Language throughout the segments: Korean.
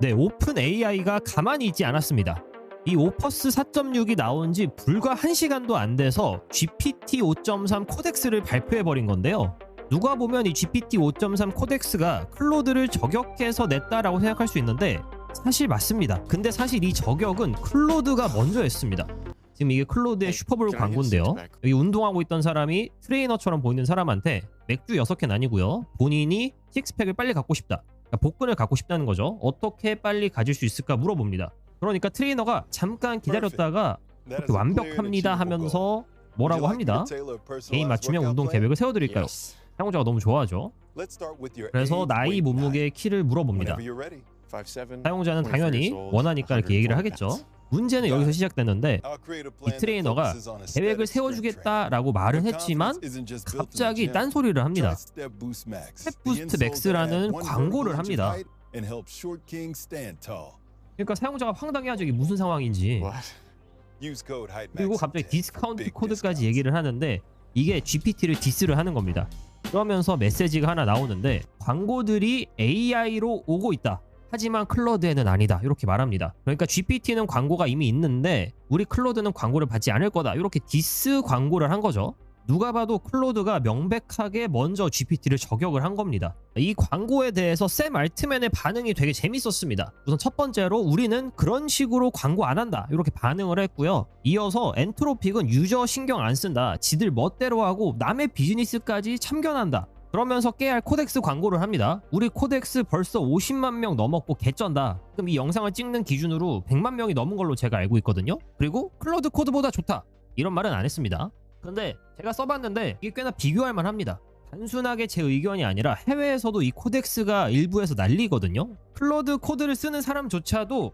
네, 오픈 AI가 가만히 있지 않았습니다. 이 오퍼스 4.6이 나온 지 불과 1시간도 안 돼서 GPT 5.3 코덱스를 발표해버린 건데요. 누가 보면 이 GPT 5.3 코덱스가 클로드를 저격해서 냈다라고 생각할 수 있는데 사실 맞습니다. 근데 사실 이 저격은 클로드가 먼저 했습니다. 지금 이게 클로드의 슈퍼볼 광고인데요. 여기 운동하고 있던 사람이 트레이너처럼 보이는 사람한테 맥주 6캔 아니고요. 본인이 식스팩을 빨리 갖고 싶다. 그러니까 복근을 갖고 싶다는 거죠. 어떻게 빨리 가질 수 있을까 물어봅니다. 그러니까 트레이너가 잠깐 기다렸다가 그렇게 완벽합니다 하면서 뭐라고 합니다. 개인 맞춤형 운동 계획을 세워드릴까요? 사용자가 너무 좋아하죠. 그래서 나이, 몸무게의 키를 물어봅니다. 사용자는 당연히 원하니까 이렇게 얘기를 하겠죠. 문제는 여기서 시작됐는데 이 트레이너가 계획을 세워주겠다라고 말은 했지만 갑자기 딴소리를 합니다. 스텝 부스트 맥스라는 광고를 합니다. 그러니까 사용자가 황당해하죠. 이게 무슨 상황인지. 그리고 갑자기 디스카운트 코드까지 얘기를 하는데 이게 GPT를 디스를 하는 겁니다. 그러면서 메시지가 하나 나오는데 광고들이 AI로 오고 있다. 하지만 클로드에는 아니다. 이렇게 말합니다. 그러니까 GPT는 광고가 이미 있는데 우리 클로드는 광고를 받지 않을 거다. 이렇게 디스 광고를 한 거죠. 누가 봐도 클로드가 명백하게 먼저 GPT를 저격을 한 겁니다. 이 광고에 대해서 샘 알트맨의 반응이 되게 재밌었습니다. 우선 첫 번째로 우리는 그런 식으로 광고 안 한다. 이렇게 반응을 했고요. 이어서 엔트로픽은 유저 신경 안 쓴다. 지들 멋대로 하고 남의 비즈니스까지 참견한다. 그러면서 깨알 할 코덱스 광고를 합니다. 우리 코덱스 벌써 50만 명 넘었고 개쩐다. 그럼 이 영상을 찍는 기준으로 100만 명이 넘은 걸로 제가 알고 있거든요. 그리고 클로드 코드보다 좋다. 이런 말은 안 했습니다. 근데 제가 써봤는데 이게 꽤나 비교할 만합니다. 단순하게 제 의견이 아니라 해외에서도 이 코덱스가 일부에서 난리거든요. 클로드 코드를 쓰는 사람조차도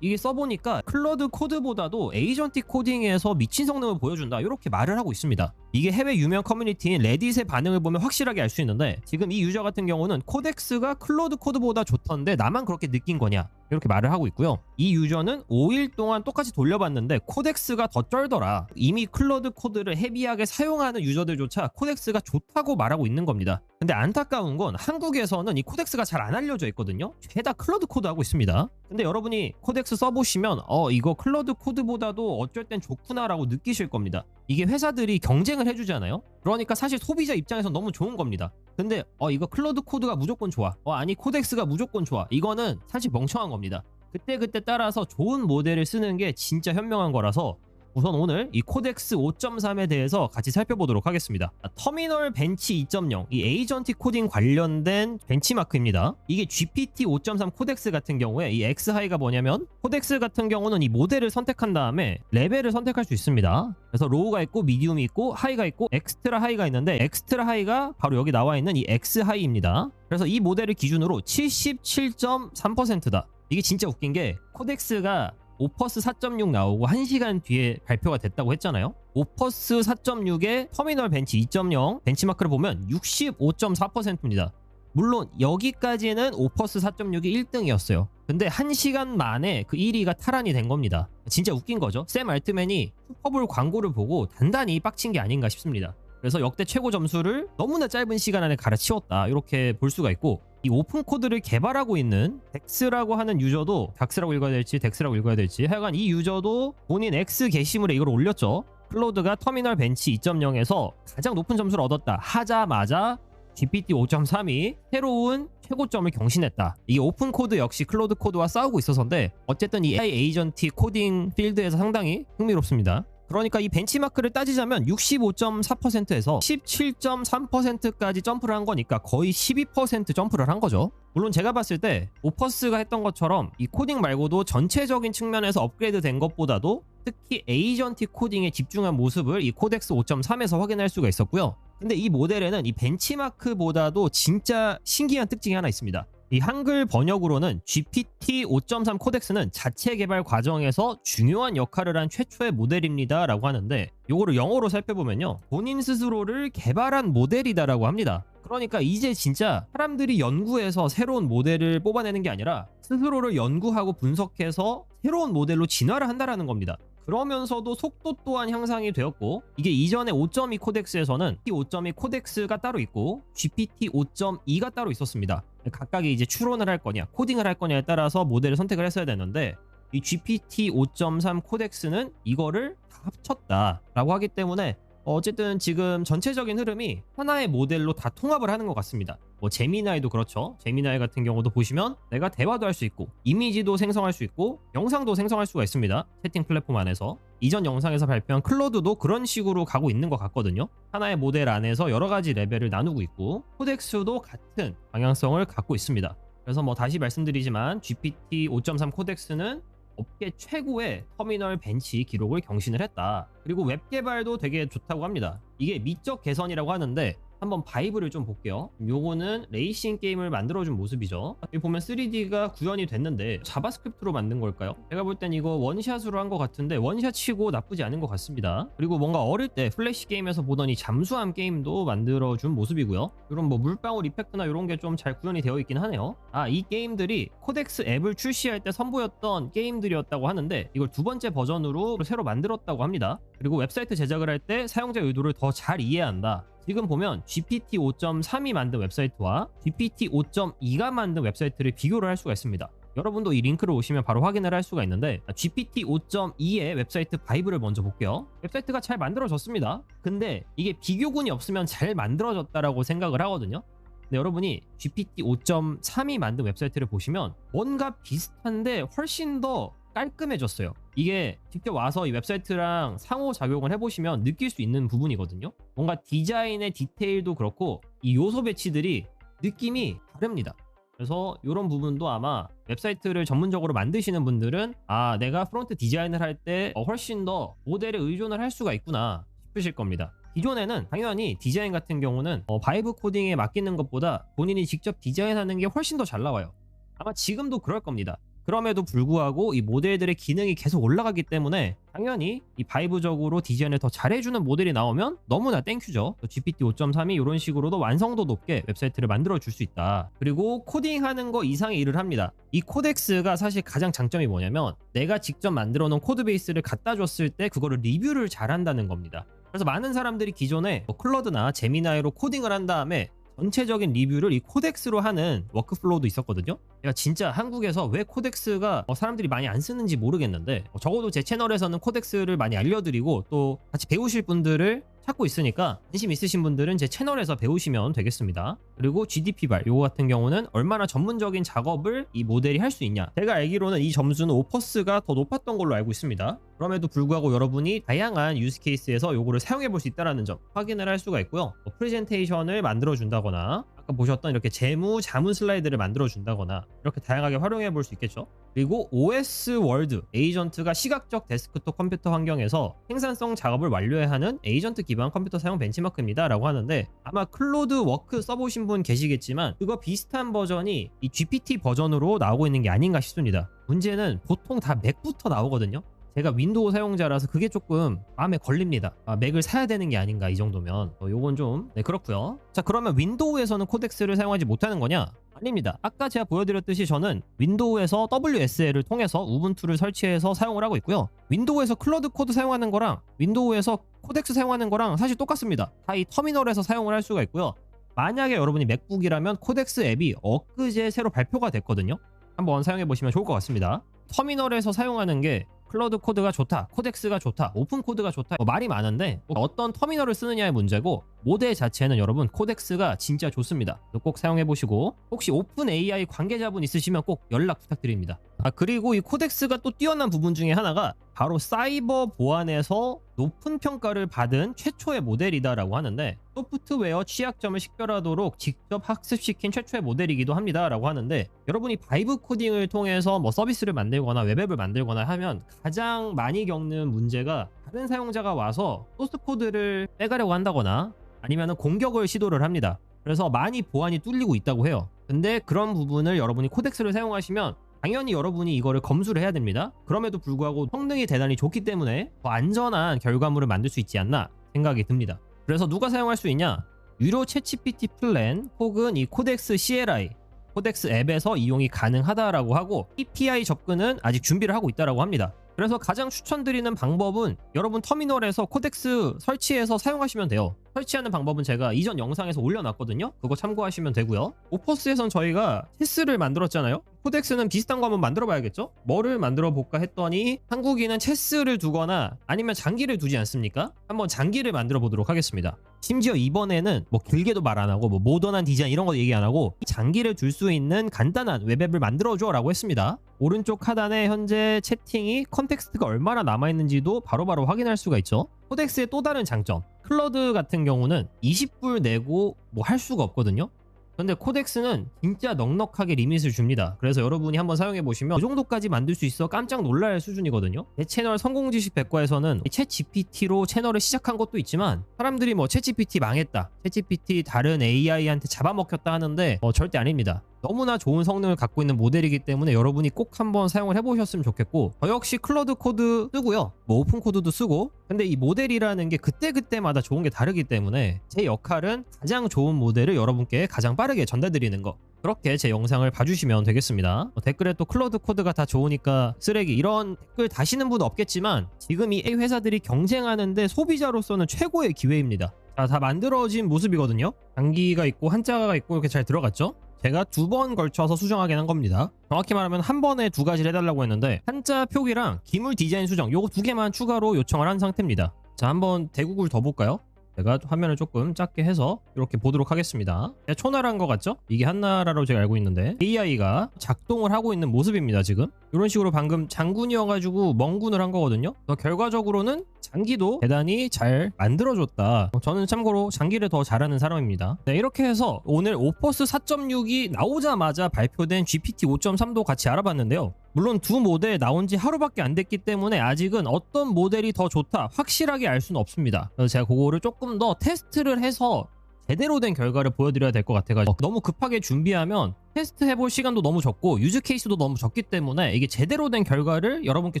이게 써보니까 클로드 코드보다도 에이전틱 코딩에서 미친 성능을 보여준다 이렇게 말을 하고 있습니다. 이게 해외 유명 커뮤니티인 레딧의 반응을 보면 확실하게 알 수 있는데 지금 이 유저 같은 경우는 코덱스가 클로드 코드보다 좋던데 나만 그렇게 느낀 거냐 이렇게 말을 하고 있고요. 이 유저는 5일 동안 똑같이 돌려봤는데 코덱스가 더 쩔더라. 이미 클로드 코드를 헤비하게 사용하는 유저들조차 코덱스가 좋다고 말하고 있는 겁니다. 근데 안타까운 건 한국에서는 이 코덱스가 잘 안 알려져 있거든요. 죄다 클로드 코드 하고 있습니다. 근데 여러분이 코덱스 써보시면 이거 클로드 코드보다도 어쩔 땐 좋구나 라고 느끼실 겁니다. 이게 회사들이 경쟁을 해주잖아요. 그러니까 사실 소비자 입장에서 너무 좋은 겁니다. 근데 이거 클로드 코드가 무조건 좋아. 아니 코덱스가 무조건 좋아. 이거는 사실 멍청한 겁니다. 그때그때 따라서 좋은 모델을 쓰는 게 진짜 현명한 거라서 우선 오늘 이 코덱스 5.3에 대해서 같이 살펴보도록 하겠습니다. 터미널 벤치 2.0 이 에이전틱 코딩 관련된 벤치마크입니다. 이게 GPT 5.3 코덱스 같은 경우에 이 X하이가 뭐냐면 코덱스 같은 경우는 이 모델을 선택한 다음에 레벨을 선택할 수 있습니다. 그래서 로우가 있고 미디움이 있고 하이가 있고 엑스트라 하이가 있는데 엑스트라 하이가 바로 여기 나와 있는 이 X하이입니다. 그래서 이 모델을 기준으로 77.3%다. 이게 진짜 웃긴 게 코덱스가 오퍼스 4.6 나오고 1시간 뒤에 발표가 됐다고 했잖아요. 오퍼스 4.6의 터미널 벤치 2.0 벤치마크를 보면 65.4%입니다. 물론 여기까지는 오퍼스 4.6이 1등이었어요. 근데 1시간 만에 그 1위가 탈환이 된 겁니다. 진짜 웃긴 거죠. 샘 알트맨이 슈퍼볼 광고를 보고 단단히 빡친 게 아닌가 싶습니다. 그래서 역대 최고 점수를 너무나 짧은 시간 안에 갈아치웠다 이렇게 볼 수가 있고 이 오픈 코드를 개발하고 있는 덱스라고 하는 유저도 닥스라고 읽어야 될지 덱스라고 읽어야 될지 하여간 이 유저도 본인 X 게시물에 이걸 올렸죠. 클로드가 터미널 벤치 2.0에서 가장 높은 점수를 얻었다 하자마자 GPT 5.3이 새로운 최고점을 경신했다. 이게 오픈 코드 역시 클로드 코드와 싸우고 있어서인데 어쨌든 이 AI 에이전틱 코딩 필드에서 상당히 흥미롭습니다. 그러니까 이 벤치마크를 따지자면 65.4%에서 17.3%까지 점프를 한 거니까 거의 12% 점프를 한 거죠. 물론 제가 봤을 때 오퍼스가 했던 것처럼 이 코딩 말고도 전체적인 측면에서 업그레이드 된 것보다도 특히 에이전틱 코딩에 집중한 모습을 이 코덱스 5.3에서 확인할 수가 있었고요. 근데 이 모델에는 이 벤치마크보다도 진짜 신기한 특징이 하나 있습니다. 이 한글 번역으로는 GPT 5.3 코덱스는 자체 개발 과정에서 중요한 역할을 한 최초의 모델입니다 라고 하는데 요거를 영어로 살펴보면요 본인 스스로를 개발한 모델이다 라고 합니다. 그러니까 이제 진짜 사람들이 연구해서 새로운 모델을 뽑아내는 게 아니라 스스로를 연구하고 분석해서 새로운 모델로 진화를 한다라는 겁니다. 그러면서도 속도 또한 향상이 되었고, 이게 이전에 5.2 코덱스에서는 GPT 5.2 코덱스가 따로 있고 GPT 5.2가 따로 있었습니다. 각각이 이제 추론을 할 거냐 코딩을 할 거냐에 따라서 모델을 선택을 했어야 되는데, 이 GPT 5.3 코덱스는 이거를 다 합쳤다라고 하기 때문에 어쨌든 지금 전체적인 흐름이 하나의 모델로 다 통합을 하는 것 같습니다. 뭐 제미나이도 그렇죠. 제미나이 같은 경우도 보시면 내가 대화도 할 수 있고 이미지도 생성할 수 있고 영상도 생성할 수가 있습니다. 채팅 플랫폼 안에서. 이전 영상에서 발표한 클로드도 그런 식으로 가고 있는 것 같거든요. 하나의 모델 안에서 여러 가지 레벨을 나누고 있고 코덱스도 같은 방향성을 갖고 있습니다. 그래서 뭐 다시 말씀드리지만 GPT 5.3 코덱스는 업계 최고의 터미널 벤치 기록을 경신을 했다. 그리고 웹 개발도 되게 좋다고 합니다. 이게 미적 개선이라고 하는데 한번 바이브를 좀 볼게요. 요거는 레이싱 게임을 만들어준 모습이죠. 여기 보면 3D가 구현이 됐는데 자바스크립트로 만든 걸까요? 제가 볼 땐 이거 원샷으로 한 것 같은데 원샷 치고 나쁘지 않은 것 같습니다. 그리고 뭔가 어릴 때 플래시 게임에서 보던 이 잠수함 게임도 만들어준 모습이고요. 이런 뭐 물방울 이펙트나 이런 게 좀 잘 구현이 되어 있긴 하네요. 이 게임들이 코덱스 앱을 출시할 때 선보였던 게임들이었다고 하는데 이걸 두 번째 버전으로 새로 만들었다고 합니다. 그리고 웹사이트 제작을 할 때 사용자 의도를 더 잘 이해한다. 지금 보면 GPT 5.3이 만든 웹사이트와 GPT 5.2가 만든 웹사이트를 비교를 할 수가 있습니다. 여러분도 이 링크를 오시면 바로 확인을 할 수가 있는데 GPT 5.2의 웹사이트 바이브를 먼저 볼게요. 웹사이트가 잘 만들어졌습니다. 근데 이게 비교군이 없으면 잘 만들어졌다라고 생각을 하거든요. 근데 여러분이 GPT 5.3이 만든 웹사이트를 보시면 뭔가 비슷한데 훨씬 더 깔끔해졌어요. 이게 직접 와서 이 웹사이트랑 상호작용을 해보시면 느낄 수 있는 부분이거든요. 뭔가 디자인의 디테일도 그렇고 이 요소 배치들이 느낌이 다릅니다. 그래서 이런 부분도 아마 웹사이트를 전문적으로 만드시는 분들은 내가 프론트 디자인을 할 때 훨씬 더 모델에 의존을 할 수가 있구나 싶으실 겁니다. 기존에는 당연히 디자인 같은 경우는 바이브 코딩에 맡기는 것보다 본인이 직접 디자인하는 게 훨씬 더 잘 나와요. 아마 지금도 그럴 겁니다. 그럼에도 불구하고 이 모델들의 기능이 계속 올라가기 때문에 당연히 이 바이브적으로 디자인을 더 잘해주는 모델이 나오면 너무나 땡큐죠. GPT 5.3이 이런 식으로도 완성도 높게 웹사이트를 만들어줄 수 있다. 그리고 코딩하는 거 이상의 일을 합니다. 이 코덱스가 사실 가장 장점이 뭐냐면 내가 직접 만들어 놓은 코드베이스를 갖다 줬을 때 그거를 리뷰를 잘한다는 겁니다. 그래서 많은 사람들이 기존에 클로드나 제미나이로 코딩을 한 다음에 전체적인 리뷰를 이 코덱스로 하는 워크플로우도 있었거든요. 제가 진짜 한국에서 왜 코덱스가 사람들이 많이 안 쓰는지 모르겠는데 적어도 제 채널에서는 코덱스를 많이 알려드리고 또 같이 배우실 분들을 찾고 있으니까 관심 있으신 분들은 제 채널에서 배우시면 되겠습니다. 그리고 GDP발 요거 같은 경우는 얼마나 전문적인 작업을 이 모델이 할 수 있냐. 제가 알기로는 이 점수는 오퍼스가 더 높았던 걸로 알고 있습니다. 그럼에도 불구하고 여러분이 다양한 유스 케이스에서 요거를 사용해 볼 수 있다는 점 확인을 할 수가 있고요. 프레젠테이션을 만들어 준다거나 아까 보셨던 이렇게 재무 자문 슬라이드를 만들어 준다거나 이렇게 다양하게 활용해 볼 수 있겠죠. 그리고 OS 월드 에이전트가 시각적 데스크톱 컴퓨터 환경에서 생산성 작업을 완료해야 하는 에이전트 기반 컴퓨터 사용 벤치마크입니다 라고 하는데 아마 클로드 워크 써보신 분 계시겠지만 그거 비슷한 버전이 이 GPT 버전으로 나오고 있는 게 아닌가 싶습니다. 문제는 보통 다 맥부터 나오거든요. 제가 윈도우 사용자라서 그게 조금 마음에 걸립니다. 맥을 사야 되는 게 아닌가 이 정도면. 요건 좀 그렇고요. 자, 그러면 윈도우에서는 코덱스를 사용하지 못하는 거냐? 아닙니다. 아까 제가 보여드렸듯이 저는 윈도우에서 WSL을 통해서 우분투를 설치해서 사용을 하고 있고요. 윈도우에서 클로드 코드 사용하는 거랑 윈도우에서 코덱스 사용하는 거랑 사실 똑같습니다. 다 이 터미널에서 사용을 할 수가 있고요. 만약에 여러분이 맥북이라면 코덱스 앱이 엊그제 새로 발표가 됐거든요. 한번 사용해 보시면 좋을 것 같습니다. 터미널에서 사용하는 게 클로드 코드가 좋다, 코덱스가 좋다, 오픈 코드가 좋다 말이 많은데 어떤 터미널을 쓰느냐의 문제고 모델 자체는 여러분 코덱스가 진짜 좋습니다. 꼭 사용해 보시고 혹시 오픈 AI 관계자분 있으시면 꼭 연락 부탁드립니다. 그리고 이 코덱스가 또 뛰어난 부분 중에 하나가 바로 사이버 보안에서 높은 평가를 받은 최초의 모델이다라고 하는데 소프트웨어 취약점을 식별하도록 직접 학습시킨 최초의 모델이기도 합니다라고 하는데 여러분이 바이브 코딩을 통해서 뭐 서비스를 만들거나 웹앱을 만들거나 하면 가장 많이 겪는 문제가 다른 사용자가 와서 소스 코드를 빼가려고 한다거나 아니면 공격을 시도를 합니다. 그래서 많이 보안이 뚫리고 있다고 해요. 근데 그런 부분을 여러분이 코덱스를 사용하시면 당연히 여러분이 이거를 검수를 해야 됩니다. 그럼에도 불구하고 성능이 대단히 좋기 때문에 더 안전한 결과물을 만들 수 있지 않나 생각이 듭니다. 그래서 누가 사용할 수 있냐? 유료 챗GPT 플랜 혹은 이 코덱스 CLI 코덱스 앱에서 이용이 가능하다라고 하고 API 접근은 아직 준비를 하고 있다라고 합니다. 그래서 가장 추천드리는 방법은 여러분 터미널에서 코덱스 설치해서 사용하시면 돼요. 설치하는 방법은 제가 이전 영상에서 올려놨거든요. 그거 참고하시면 되고요. 오퍼스에선 저희가 체스를 만들었잖아요. 코덱스는 비슷한 거 한번 만들어 봐야겠죠? 뭐를 만들어 볼까 했더니 한국인은 체스를 두거나 아니면 장기를 두지 않습니까? 한번 장기를 만들어 보도록 하겠습니다. 심지어 이번에는 뭐 길게도 말 안 하고 뭐 모던한 디자인 이런 거 얘기 안 하고 장기를 둘 수 있는 간단한 웹앱을 만들어줘 라고 했습니다. 오른쪽 하단에 현재 채팅이 컨텍스트가 얼마나 남아있는지도 바로바로 확인할 수가 있죠. 코덱스의 또 다른 장점, 클러드 같은 경우는 20불 내고 뭐 할 수가 없거든요. 근데 코덱스는 진짜 넉넉하게 리밋을 줍니다. 그래서 여러분이 한번 사용해보시면 이 정도까지 만들 수 있어 깜짝 놀랄 수준이거든요. 제 채널 성공지식 백과에서는 챗 GPT로 채널을 시작한 것도 있지만 사람들이 뭐 챗 GPT 망했다, 챗 GPT 다른 AI한테 잡아먹혔다 하는데 절대 아닙니다. 너무나 좋은 성능을 갖고 있는 모델이기 때문에 여러분이 꼭 한번 사용을 해보셨으면 좋겠고, 저 역시 클러드 코드 쓰고요, 뭐 오픈 코드도 쓰고. 근데 이 모델이라는 게 그때그때마다 좋은 게 다르기 때문에 제 역할은 가장 좋은 모델을 여러분께 가장 빠르게 전달드리는 거, 그렇게 제 영상을 봐주시면 되겠습니다. 댓글에 또 클러드 코드가 다 좋으니까 쓰레기 이런 댓글 다시는 분은 없겠지만 지금 이 회사들이 경쟁하는데 소비자로서는 최고의 기회입니다. 자, 다 만들어진 모습이거든요. 장기가 있고 한자가 있고 이렇게 잘 들어갔죠. 제가 2번 걸쳐서 수정하긴 한 겁니다. 정확히 말하면 한 번에 2가지를 해달라고 했는데 한자 표기랑 기물 디자인 수정 요거 2개만 추가로 요청을 한 상태입니다. 자, 한번 대국을 더 볼까요? 제가 화면을 조금 작게 해서 이렇게 보도록 하겠습니다. 초나라인 것 같죠? 이게 한나라로 제가 알고 있는데 AI가 작동을 하고 있는 모습입니다. 지금 이런 식으로 방금 장군이어가지고 멍군을 한 거거든요. 결과적으로는 장기도 대단히 잘 만들어줬다. 저는 참고로 장기를 더 잘하는 사람입니다. 네, 이렇게 해서 오늘 오퍼스 4.6이 나오자마자 발표된 GPT 5.3도 같이 알아봤는데요. 물론 두 모델 나온 지 하루밖에 안 됐기 때문에 아직은 어떤 모델이 더 좋다 확실하게 알 수는 없습니다. 그래서 제가 그거를 조금 더 테스트를 해서 제대로 된 결과를 보여드려야 될 것 같아가지고, 너무 급하게 준비하면 테스트 해볼 시간도 너무 적고 유즈 케이스도 너무 적기 때문에 이게 제대로 된 결과를 여러분께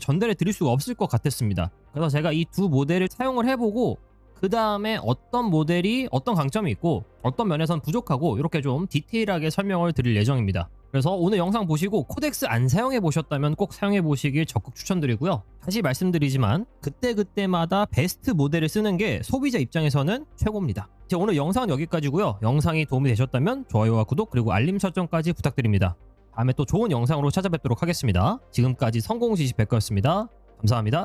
전달해 드릴 수가 없을 것 같았습니다. 그래서 제가 이 두 모델을 사용을 해보고 그 다음에 어떤 모델이 어떤 강점이 있고 어떤 면에선 부족하고 이렇게 좀 디테일하게 설명을 드릴 예정입니다. 그래서 오늘 영상 보시고 코덱스 안 사용해 보셨다면 꼭 사용해 보시길 적극 추천드리고요. 다시 말씀드리지만 그때그때마다 베스트 모델을 쓰는 게 소비자 입장에서는 최고입니다. 오늘 영상은 여기까지고요. 영상이 도움이 되셨다면 좋아요와 구독 그리고 알림 설정까지 부탁드립니다. 다음에 또 좋은 영상으로 찾아뵙도록 하겠습니다. 지금까지 성공지식 백과였습니다. 감사합니다.